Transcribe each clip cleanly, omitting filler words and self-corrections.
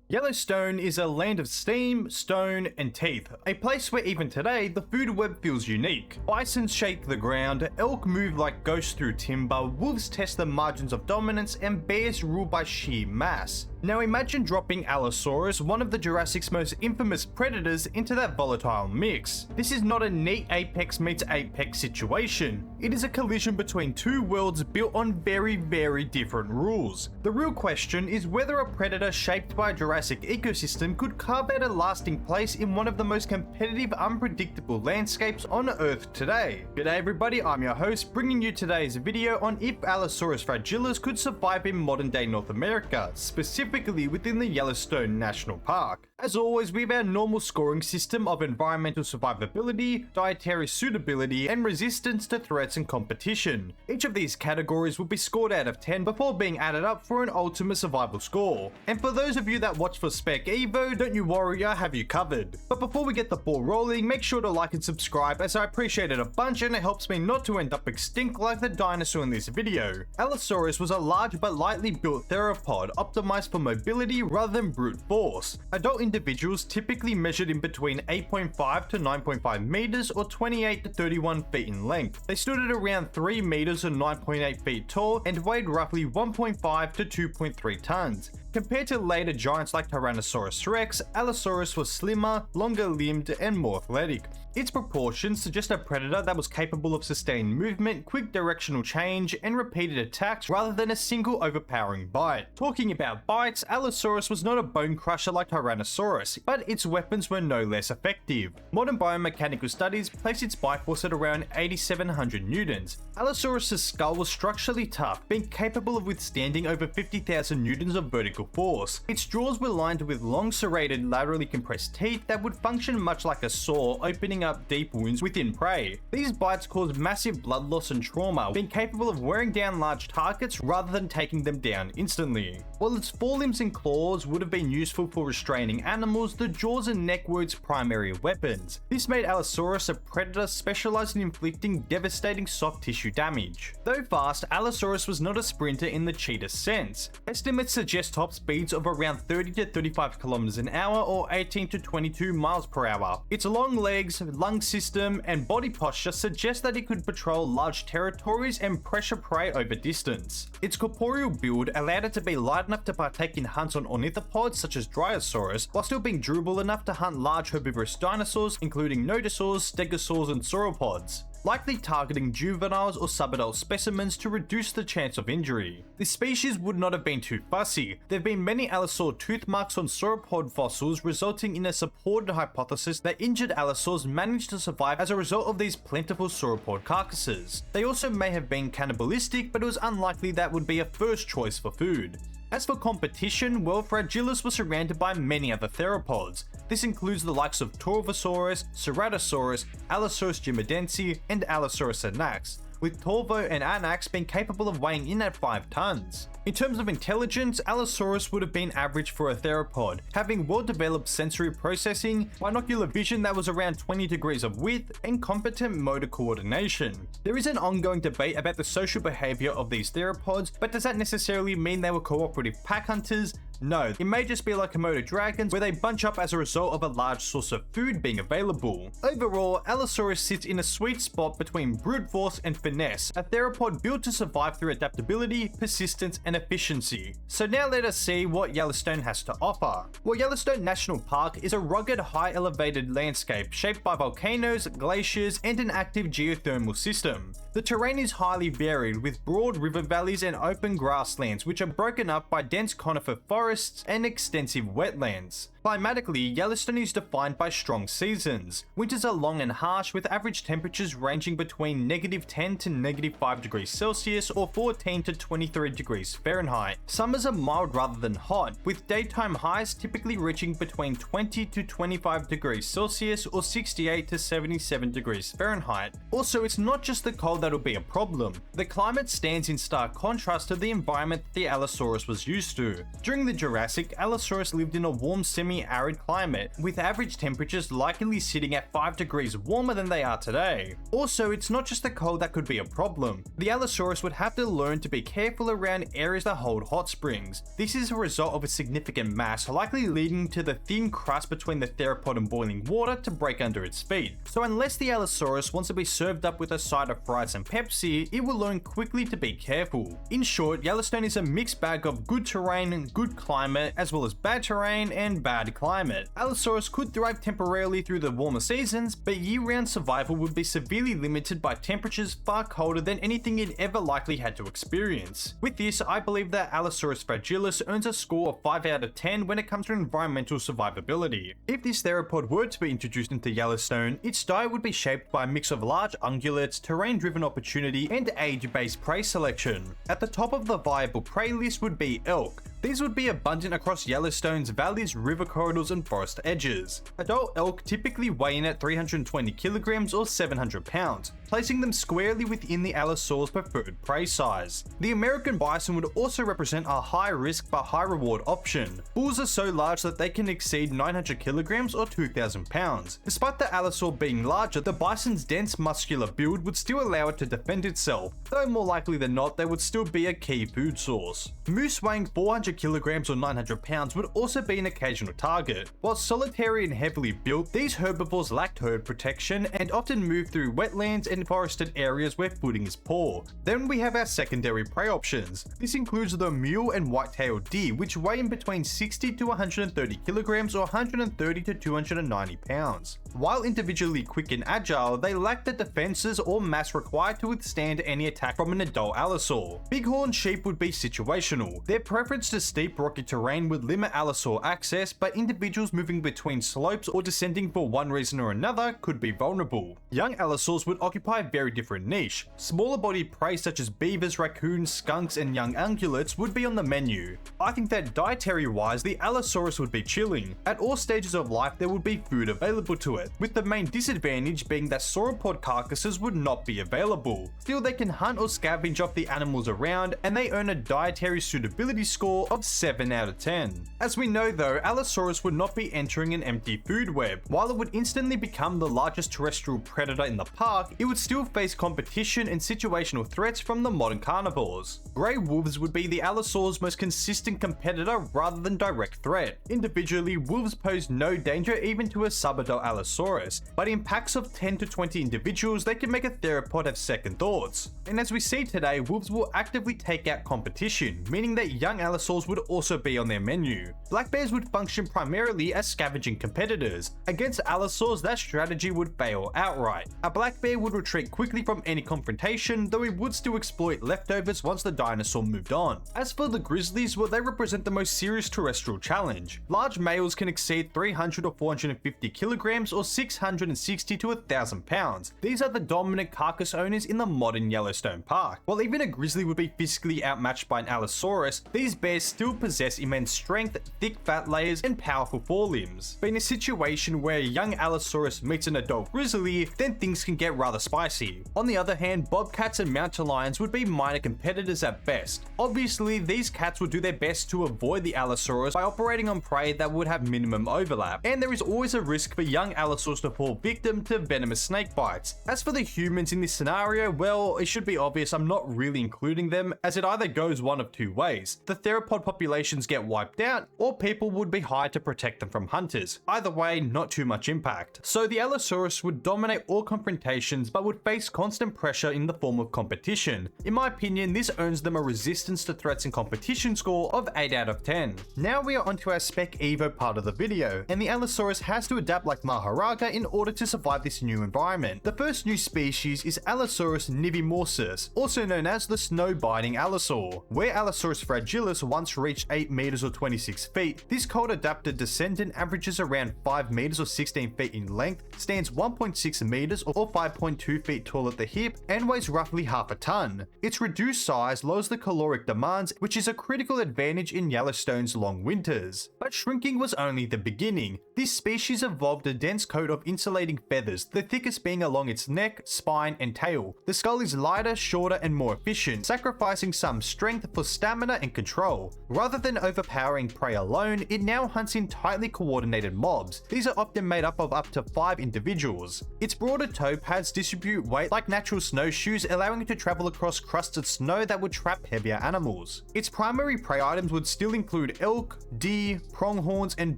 Yellowstone is a land of steam, stone, and teeth, a place where even today the food web feels unique. Bison shake the ground, elk move like ghosts through timber, wolves test the margins of dominance, and bears rule by sheer mass. Now imagine dropping Allosaurus, one of the Jurassic's most infamous predators, into that volatile mix. This is not a neat apex meets apex situation. It is a collision between two worlds built on very different rules. The real question is whether a predator shaped by a Jurassic ecosystem could carve out a lasting place in one of the most competitive, unpredictable landscapes on Earth today. G'day everybody, I'm your host, bringing you today's video on if Allosaurus fragilis could survive in modern day North America, specifically within the Yellowstone National Park. As always, we have our normal scoring system of environmental survivability, dietary suitability, and resistance to threats and competition. Each of these categories will be scored out of 10 before being added up for an ultimate survival score. And for those of you that watch for Spec Evo, don't you worry, I have you covered. But before we get the ball rolling, make sure to like and subscribe as I appreciate it a bunch and it helps me not to end up extinct like the dinosaur in this video. Allosaurus was a large but lightly built theropod optimized for mobility rather than brute force. Adult individuals typically measured in between 8.5 to 9.5 meters or 28 to 31 feet in length. They stood at around 3 meters or 9.8 feet tall and weighed roughly 1.5 to 2.3 tons. Compared to later giants like Tyrannosaurus rex, Allosaurus was slimmer, longer limbed, and more athletic. Its proportions suggest a predator that was capable of sustained movement, quick directional change, and repeated attacks rather than a single overpowering bite. Talking about bites, Allosaurus was not a bone crusher like Tyrannosaurus, but its weapons were no less effective. Modern biomechanical studies place its bite force at around 8,700 newtons. Allosaurus' skull was structurally tough, being capable of withstanding over 50,000 newtons of vertical force. Its jaws were lined with long serrated laterally compressed teeth that would function much like a saw, opening up deep wounds within prey. These bites caused massive blood loss and trauma, being capable of wearing down large targets rather than taking them down instantly. While its forelimbs and claws would have been useful for restraining animals, the jaws and neck were its primary weapons. This made Allosaurus a predator specialized in inflicting devastating soft tissue damage. Though fast, Allosaurus was not a sprinter in the cheetah sense. Estimates suggest top speeds of around 30 to 35 kilometers an hour or 18 to 22 miles per hour. Its long legs, lung system, and body posture suggest that it could patrol large territories and pressure prey over distance. Its corporeal build allowed it to be light enough to partake in hunts on ornithopods such as Dryosaurus, while still being durable enough to hunt large herbivorous dinosaurs including nodosaurs, stegosaurs, and sauropods, likely targeting juveniles or subadult specimens to reduce the chance of injury. This species would not have been too fussy. There have been many allosaur tooth marks on sauropod fossils, resulting in a supported hypothesis that injured allosaurs managed to survive as a result of these plentiful sauropod carcasses. They also may have been cannibalistic, but it was unlikely that would be a first choice for food. As for competition, well, fragilis was surrounded by many other theropods. This includes the likes of Torvosaurus, Ceratosaurus, Allosaurus jimadense, and Allosaurus anax, with Torvo and Anax being capable of weighing in at 5 tons. In terms of intelligence, Allosaurus would have been average for a theropod, having well-developed sensory processing, binocular vision that was around 20 degrees of width, and competent motor coordination. There is an ongoing debate about the social behavior of these theropods, but does that necessarily mean they were cooperative pack hunters? No, it may just be like Komodo dragons where they bunch up as a result of a large source of food being available. Overall, Allosaurus sits in a sweet spot between brute force and finesse, a theropod built to survive through adaptability, persistence, and efficiency. So now let us see what Yellowstone has to offer. Well, Yellowstone National Park is a rugged, high elevated landscape shaped by volcanoes, glaciers, and an active geothermal system. The terrain is highly varied with broad river valleys and open grasslands which are broken up by dense conifer forests and extensive wetlands. Climatically, Yellowstone is defined by strong seasons. Winters are long and harsh with average temperatures ranging between -10 to -5 degrees Celsius or 14 to 23 degrees Fahrenheit. Summers are mild rather than hot, with daytime highs typically reaching between 20 to 25 degrees Celsius or 68 to 77 degrees Fahrenheit. Also, it's not just the cold that'll be a problem. The climate stands in stark contrast to the environment that the Allosaurus was used to. During the Jurassic, Allosaurus lived in a warm semi-arid climate, with average temperatures likely sitting at 5 degrees warmer than they are today. Also, it's not just the cold that could be a problem. The Allosaurus would have to learn to be careful around areas that hold hot springs. This is a result of a significant mass, likely leading to the thin crust between the theropod and boiling water to break under its feet. So unless the Allosaurus wants to be served up with a side of fries and Pepsi, it will learn quickly to be careful. In short, Yellowstone is a mixed bag of good terrain and good climate, as well as bad terrain and bad climate. Allosaurus could thrive temporarily through the warmer seasons, but year-round survival would be severely limited by temperatures far colder than anything it ever likely had to experience. With this, I believe that Allosaurus fragilis earns a score of 5 out of 10 when it comes to environmental survivability. If this theropod were to be introduced into Yellowstone, its diet would be shaped by a mix of large ungulates, terrain-driven opportunity, and age-based prey selection. At the top of the viable prey list would be elk. These would be abundant across Yellowstone's valleys, river corridors, and forest edges. Adult elk typically weigh in at 320 kilograms or 700 pounds, placing them squarely within the Allosaurus' preferred prey size. The American bison would also represent a high-risk but high-reward option. Bulls are so large that they can exceed 900 kilograms or 2,000 pounds. Despite the Allosaur being larger, the bison's dense muscular build would still allow it to defend itself, though more likely than not, they would still be a key food source. Moose weighing 400 kilograms or 900 pounds would also be an occasional target. While solitary and heavily built, these herbivores lacked herd protection and often move through wetlands and forested areas where footing is poor. Then we have our secondary prey options. This includes the mule and white-tailed deer, which weigh in between 60 to 130 kilograms or 130 to 290 pounds. While individually quick and agile, they lack the defenses or mass required to withstand any attack from an adult allosaur. Bighorn sheep would be situational. Their preference to steep rocky terrain would limit allosaur access, but individuals moving between slopes or descending for one reason or another could be vulnerable. Young allosaurs would occupy a very different niche. Smaller bodied prey such as beavers, raccoons, skunks, and young ungulates would be on the menu. I think that dietary wise, the Allosaurus would be chilling. At all stages of life, there would be food available to it, with the main disadvantage being that sauropod carcasses would not be available. Still, they can hunt or scavenge off the animals around, and they earn a dietary suitability score of 7 out of 10. As we know though, Allosaurus would not be entering an empty food web. While it would instantly become the largest terrestrial predator in the park, it would still face competition and situational threats from the modern carnivores. Grey wolves would be the Allosaur's most consistent competitor rather than direct threat. Individually, wolves pose no danger even to a subadult Allosaurus, but in packs of 10 to 20 individuals, they can make a theropod have second thoughts. And as we see today, wolves will actively take out competition, meaning that young Allosaurs would also be on their menu. Black bears would function primarily as scavenging competitors. Against Allosaurs, that strategy would fail outright. A black bear would retreat quickly from any confrontation, though it would still exploit leftovers once the dinosaur moved on. As for the grizzlies, well, they represent the most serious terrestrial challenge. Large males can exceed 300 or 450 kilograms or 660 to 1,000 pounds. These are the dominant carcass owners in the modern Yellowstone Park. While even a grizzly would be physically outmatched by an Allosaurus, these bears still possess immense strength, thick fat layers, and powerful forelimbs. But in a situation where a young Allosaurus meets an adult grizzly, then things can get rather spicy. On the other hand, bobcats and mountain lions would be minor competitors at best. Obviously, these cats would do their best to avoid the Allosaurus by operating on prey that would have minimum overlap, and there is always a risk for young Allosaurs to fall victim to venomous snake bites. As for the humans in this scenario, well, it should be obvious I'm not really including them, as it either goes one of two ways. The theropod populations get wiped out, or people would be hired to protect them from hunters. Either way, not too much impact. So the Allosaurus would dominate all confrontations, but would face constant pressure in the form of competition. In my opinion, this earns them a resistance to threats and competition score of 8 out of 10. Now we are onto our Spec Evo part of the video, and the Allosaurus has to adapt like Maharaga in order to survive this new environment. The first new species is Allosaurus nivimorsus, also known as the snow-biting allosaur. Where Allosaurus fragilis once reached 8 meters or 26 feet, this cold adapted descendant averages around 5 meters or 16 feet in length, stands 1.6 meters or 5.2 feet tall at the hip, and weighs roughly half a ton. Its reduced size lowers the caloric demands, which is a critical advantage in Yellowstone's long winters. But shrinking was only the beginning. This species evolved a dense coat of insulating feathers, the thickest being along its neck, spine, and tail. The skull is lighter, shorter, and more efficient, sacrificing some strength for stamina and control. Rather than overpowering prey alone, it now hunts in tightly coordinated mobs. These are often made up of up to 5 individuals. Its broader toe pads distribute weight like natural snowshoes, allowing it to travel across crusted snow that would trap heavier animals. Its primary prey items would still include elk, deer, pronghorns, and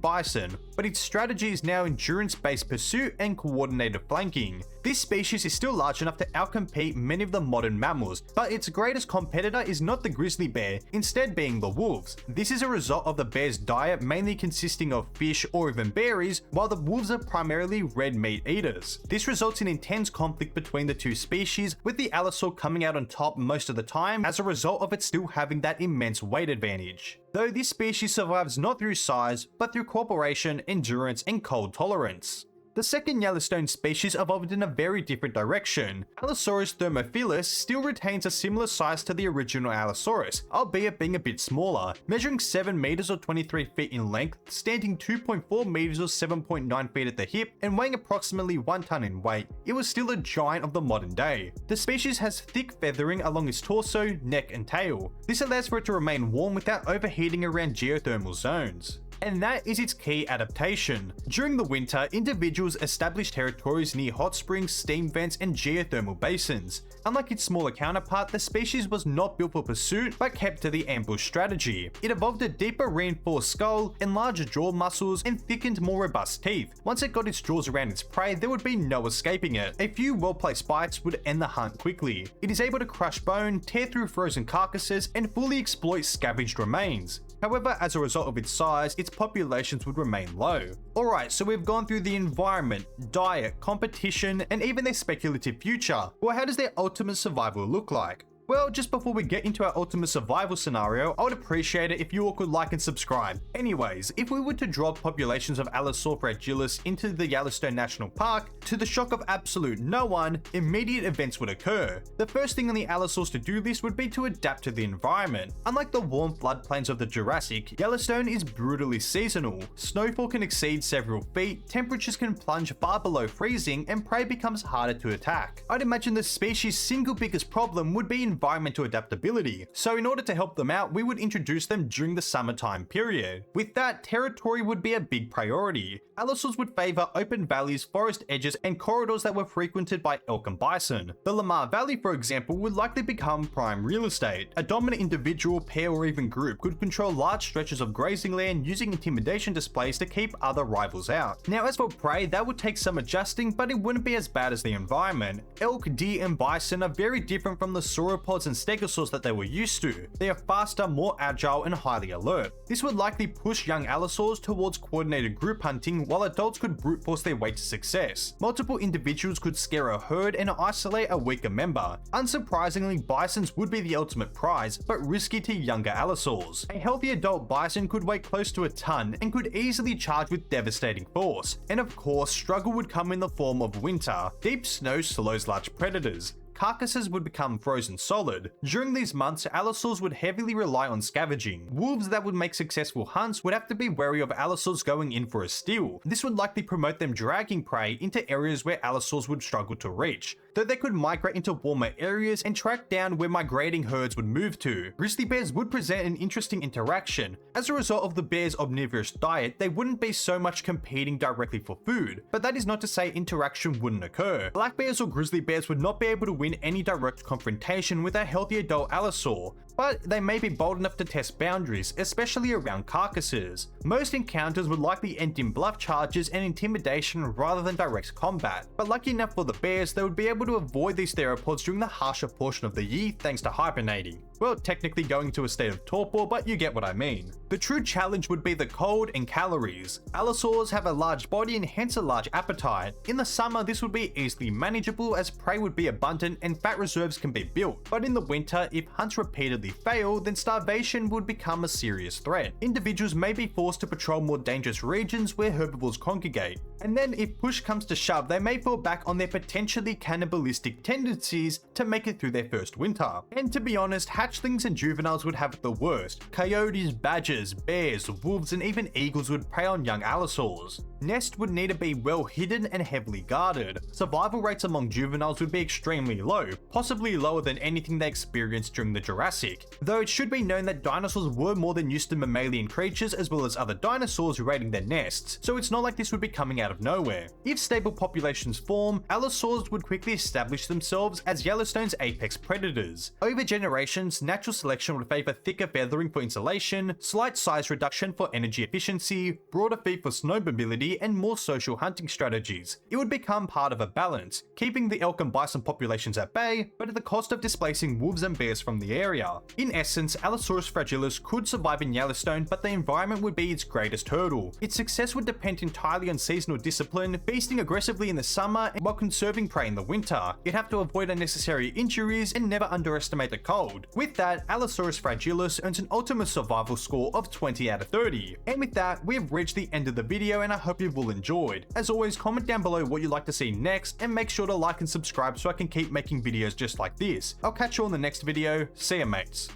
bison, but its strategy is now endurance-based pursuit and coordinated flanking. This species is still large enough to outcompete many of the modern mammals, but its greatest competitor is not the grizzly bear, instead being the wolves. This is a result of the bear's diet mainly consisting of fish or even berries, while the wolves are primarily red meat eaters. This results in intense conflict between the two species, with the Allosaur coming out on top most of the time as a result of it still having that immense weight advantage. Though this species survives not through size, but through cooperation, endurance, and cold tolerance. The second Yellowstone species evolved in a very different direction. Allosaurus thermophilus still retains a similar size to the original Allosaurus, albeit being a bit smaller, measuring 7 meters or 23 feet in length, standing 2.4 meters or 7.9 feet at the hip, and weighing approximately 1 ton in weight. It was still a giant of the modern day. The species has thick feathering along its torso, neck, and tail. This allows for it to remain warm without overheating around geothermal zones. And that is its key adaptation. During the winter, individuals established territories near hot springs, steam vents, and geothermal basins. Unlike its smaller counterpart, the species was not built for pursuit, but kept to the ambush strategy. It evolved a deeper reinforced skull, enlarged jaw muscles, and thickened, more robust teeth. Once it got its jaws around its prey, there would be no escaping it. A few well-placed bites would end the hunt quickly. It is able to crush bone, tear through frozen carcasses, and fully exploit scavenged remains. However, as a result of its size, its populations would remain low. Alright, so we've gone through the environment, diet, competition, and even their speculative future. Well, how does their ultimate survival look like? Well, just before we get into our ultimate survival scenario, I would appreciate it if you all could like and subscribe. Anyways, if we were to drop populations of Allosaurus fragilis into the Yellowstone National Park, to the shock of absolute no one, immediate events would occur. The first thing on the Allosaurus to-do list would be to adapt to the environment. Unlike the warm floodplains of the Jurassic, Yellowstone is brutally seasonal. Snowfall can exceed several feet, temperatures can plunge far below freezing, and prey becomes harder to attack. I'd imagine the species' single biggest problem would be environmental adaptability, so in order to help them out, we would introduce them during the summertime period. With that, territory would be a big priority. Allosaurus would favor open valleys, forest edges, and corridors that were frequented by elk and bison. The Lamar Valley, for example, would likely become prime real estate. A dominant individual, pair, or even group could control large stretches of grazing land using intimidation displays to keep other rivals out. Now, as for prey, that would take some adjusting, but it wouldn't be as bad as the environment. Elk, deer, and bison are very different from the sauropods and stegosaurs that they were used to. They are faster, more agile, and highly alert. This would likely push young Allosaurs towards coordinated group hunting, while adults could brute force their way to success. Multiple individuals could scare a herd and isolate a weaker member. Unsurprisingly, bisons would be the ultimate prize, but risky to younger Allosaurs. A healthy adult bison could weigh close to a ton and could easily charge with devastating force. And of course, struggle would come in the form of winter. Deep snow slows large predators. Carcasses would become frozen solid. During these months, Allosaurs would heavily rely on scavenging. Wolves that would make successful hunts would have to be wary of Allosaurs going in for a steal. This would likely promote them dragging prey into areas where Allosaurs would struggle to reach, though they could migrate into warmer areas and track down where migrating herds would move to. Grizzly bears would present an interesting interaction. As a result of the bear's omnivorous diet, they wouldn't be so much competing directly for food, but that is not to say interaction wouldn't occur. Black bears or grizzly bears would not be able to win any direct confrontation with a healthy adult Allosaur, but they may be bold enough to test boundaries, especially around carcasses. Most encounters would likely end in bluff charges and intimidation rather than direct combat, but lucky enough for the bears, they would be able to avoid these theropods during the harsher portion of the year thanks to hibernating. Well, technically going to a state of torpor, but you get what I mean. The true challenge would be the cold and calories. Allosaurs have a large body and hence a large appetite. In the summer, this would be easily manageable as prey would be abundant and fat reserves can be built. But in the winter, if hunts repeatedly fail, then starvation would become a serious threat. Individuals may be forced to patrol more dangerous regions where herbivores congregate. And then if push comes to shove, they may fall back on their potentially cannibalistic tendencies to make it through their first winter. And to be honest, hatchlings and juveniles would have it the worst. Coyotes, badgers, bears, wolves, and even eagles would prey on young Allosaurs. Nests would need to be well hidden and heavily guarded. Survival rates among juveniles would be extremely low, possibly lower than anything they experienced during the Jurassic. Though it should be known that dinosaurs were more than used to mammalian creatures as well as other dinosaurs raiding their nests, so it's not like this would be coming out of nowhere. If stable populations form, Allosaurs would quickly establish themselves as Yellowstone's apex predators. Over generations, natural selection would favour thicker feathering for insulation, slight size reduction for energy efficiency, broader feet for snowmobility, and more social hunting strategies. It would become part of a balance, keeping the elk and bison populations at bay, but at the cost of displacing wolves and bears from the area. In essence, Allosaurus fragilis could survive in Yellowstone, but the environment would be its greatest hurdle. Its success would depend entirely on seasonal discipline, feasting aggressively in the summer while conserving prey in the winter. You'd have to avoid unnecessary injuries and never underestimate the cold. With that, Allosaurus fragilis earns an ultimate survival score of 20 out of 30. And with that, we have reached the end of the video, and I hope you've all enjoyed. As always, comment down below what you'd like to see next, and make sure to like and subscribe so I can keep making videos just like this. I'll catch you on the next video. See ya, mates.